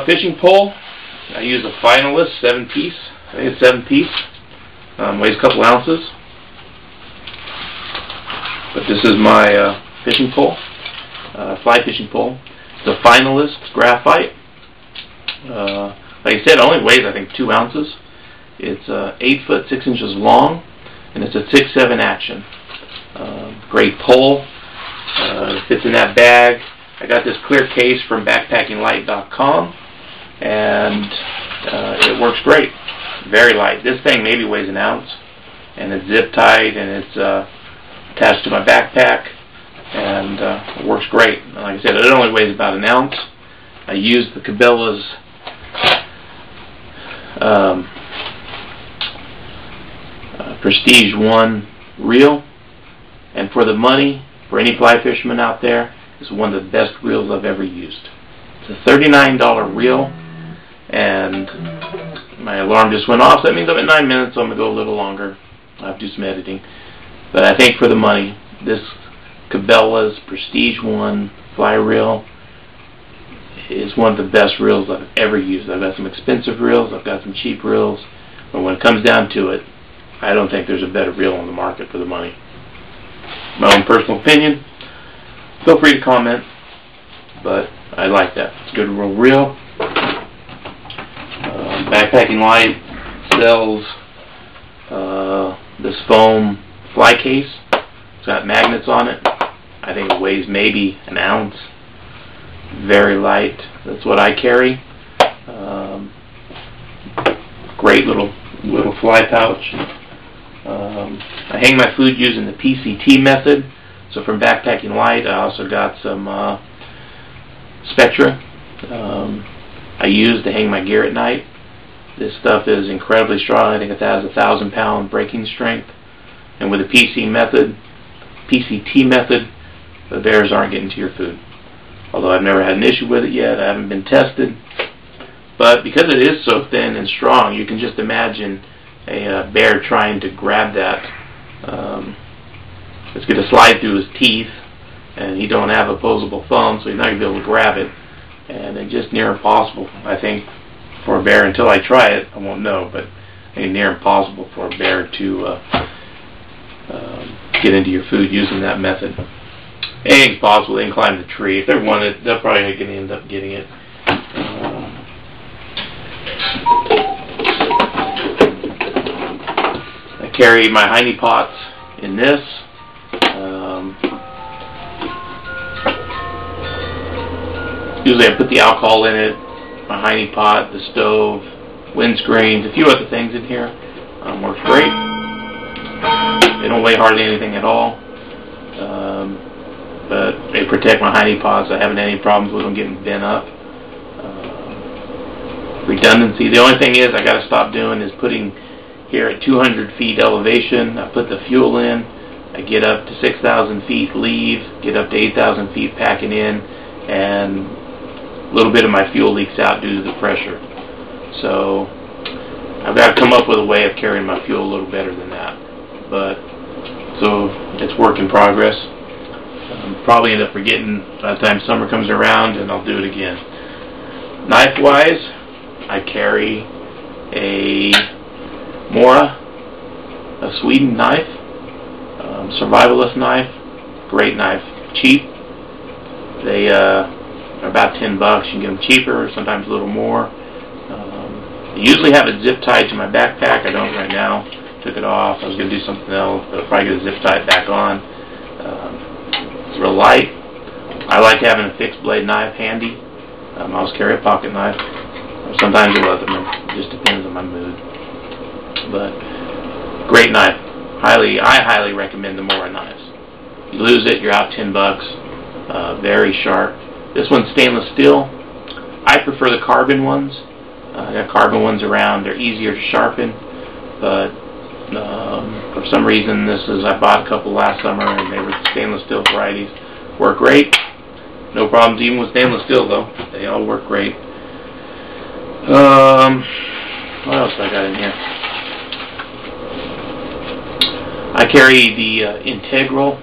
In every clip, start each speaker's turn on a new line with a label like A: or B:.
A: fishing pole. I use a Finalist 7-piece. I think it's 7-piece. Weighs a couple ounces. But this is my fishing pole, fly fishing pole. It's a Finalist graphite. Like I said, it only weighs I think 2 ounces. It's 8 foot 6 inches long, and it's a 6/7 action. Great pole. It fits in that bag. I got this clear case from backpackinglight.com, and it works great. Very light. This thing maybe weighs an ounce, and it's zip tied, and it's attached to my backpack, and it works great. And like I said, it only weighs about an ounce. I used the Cabela's Prestige 1 reel, and for the money, for any fly fisherman out there, it's one of the best reels I've ever used. It's a $39 reel, and my alarm just went off, so that means I'm at 9 minutes, so I'm going to go a little longer. I have to do some editing. But I think for the money, this Cabela's Prestige 1 fly reel is one of the best reels I've ever used. I've got some expensive reels, I've got some cheap reels, but when it comes down to it, I don't think there's a better reel on the market for the money. My own personal opinion. Feel free to comment, but I like that. It's a good little reel. Backpacking Light sells this foam fly case. It's got magnets on it. I think it weighs maybe an ounce. Very light. That's what I carry. Great little fly pouch. I hang my food using the PCT method. So from Backpacking Light, I also got some Spectra I use to hang my gear at night. This stuff is incredibly strong. I think it has 1,000-pound breaking strength. And with the PCT method, the bears aren't getting to your food. Although I've never had an issue with it yet. I haven't been tested. But because it is so thin and strong, you can just imagine a bear trying to grab that. It's going to slide through his teeth, and he don't have opposable thumbs, so he's not going to be able to grab it. And it's just near impossible, I think, for a bear. Until I try it, I won't know, but I think near impossible for a bear to get into your food using that method. Anything's possible. They can climb the tree. If they want it, they're probably going to end up getting it. I carry my hiney pots in this. Usually I put the alcohol in it, my hiney pot, the stove, windscreens, a few other things in here. Works great. They don't weigh hardly anything at all. But they protect my hiney pots. I haven't had any problems with them getting bent up. Redundancy. The only thing is I got to stop doing is putting here at 200 feet elevation. I put the fuel in. I get up to 6,000 feet, leave, get up to 8,000 feet, packing in, and a little bit of my fuel leaks out due to the pressure. So I've got to come up with a way of carrying my fuel a little better than that. But so it's work in progress. Probably end up forgetting by the time summer comes around, and I'll do it again. Knife-wise, I carry a Mora, a Sweden knife, survivalist knife, great knife, cheap. They are about $10. You can get them cheaper, sometimes a little more. I usually have it zip tied to my backpack. I don't right now. Took it off. I was going to do something else, but I'll probably get a zip tie back on. It's real light. I like having a fixed blade knife handy. I always carry a pocket knife. Sometimes a Leatherman. It just depends on my mood. But great knife. I highly recommend the Mora knives. You lose it, you're out $10. Very sharp. This one's stainless steel. I prefer the carbon ones. I got carbon ones around. They're easier to sharpen, but for some reason I bought a couple last summer, and they were stainless steel varieties. Work great. No problems even with stainless steel though. They all work great. What else do I got in here? I carry the Integral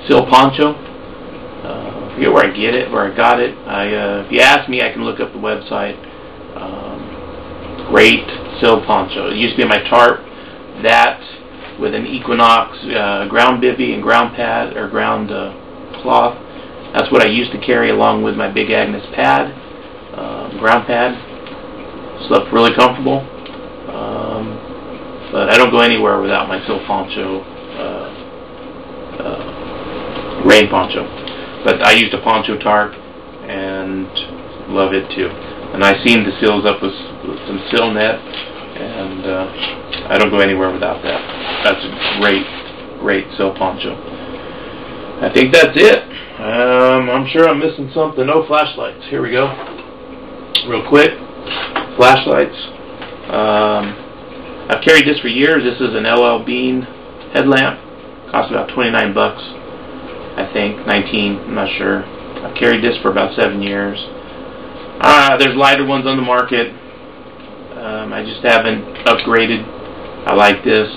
A: Sil Poncho. I forget where I got it. If you ask me, I can look up the website. Great silk poncho. It used to be my tarp. That with an Equinox ground bivvy and ground pad or ground cloth. That's what I used to carry along with my Big Agnes pad, ground pad. Slept really comfortable. But I don't go anywhere without my silk poncho, rain poncho. But I used a poncho tarp and love it too. And I seamed the sills up with some sill net, and I don't go anywhere without that. That's a great silk poncho. I think that's it. I'm sure I'm missing something. No flashlights. Here we go. Real quick. Flashlights. I've carried this for years. This is an LL Bean headlamp. Cost about 29 bucks, I think. 19, I'm not sure. I've carried this for about 7 years. There's lighter ones on the market. I just haven't upgraded. I like this.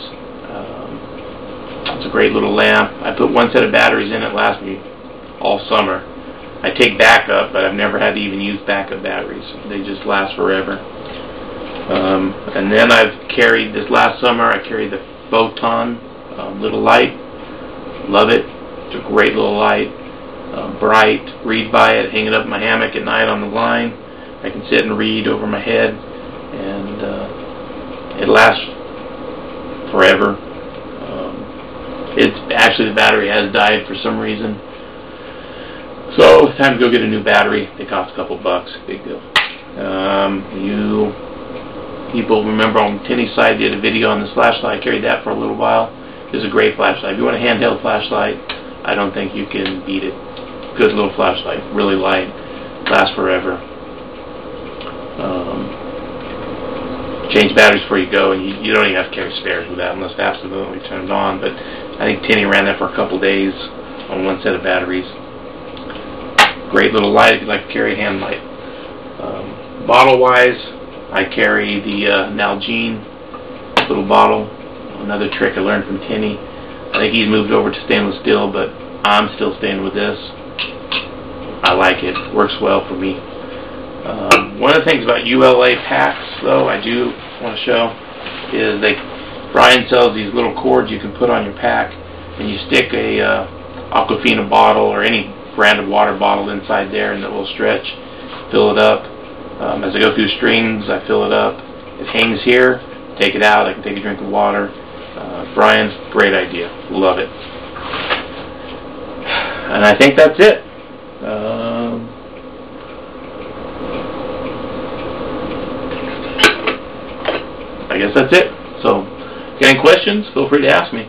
A: It's a great little lamp. I put one set of batteries in it, lasts me all summer. I take backup, but I've never had to even use backup batteries. They just last forever. And then I've carried, this last summer, I carried the Photon little light. Love it. It's a great little light. Bright. Read by it. Hang it up in my hammock at night on the line. I can sit and read over my head, and it lasts forever. It's actually, the battery has died for some reason, so it's time to go get a new battery. They cost a couple bucks. Big deal. You people remember on Tinny's side did a video on this flashlight. I carried that for a little while. It's a great flashlight. If you want a handheld flashlight, I don't think you can beat it. Good little flashlight, really light, lasts forever. Change batteries before you go, and you don't even have to carry spares with that unless absolutely turned on. But I think Tinny ran that for a couple days on one set of batteries. Great little light if you like to carry a hand light. Bottle-wise, I carry the Nalgene little bottle. Another trick I learned from Tinny. I think he's moved over to stainless steel, but I'm still staying with this. I like it. Works well for me. One of the things about ULA packs, though, I do want to show, is Brian sells these little cords you can put on your pack, and you stick a Aquafina bottle or any brand of water bottle inside there, and it will stretch. Fill it up. As I go through strings, I fill it up. It hangs here. Take it out. I can take a drink of water. Brian's great idea. Love it. And I think that's it. I guess that's it. So, if you have any questions, feel free to ask me.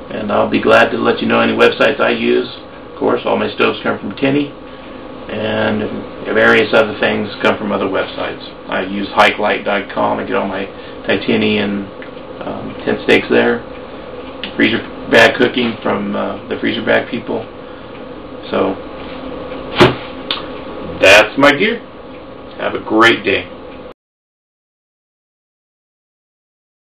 A: And I'll be glad to let you know any websites I use. Of course, all my stoves come from Tinny, and various other things come from other websites. I use hikelight.com. I get all my titanium tent stakes there. Freezer bag cooking from the freezer bag people. So, that's my gear. Have a great day.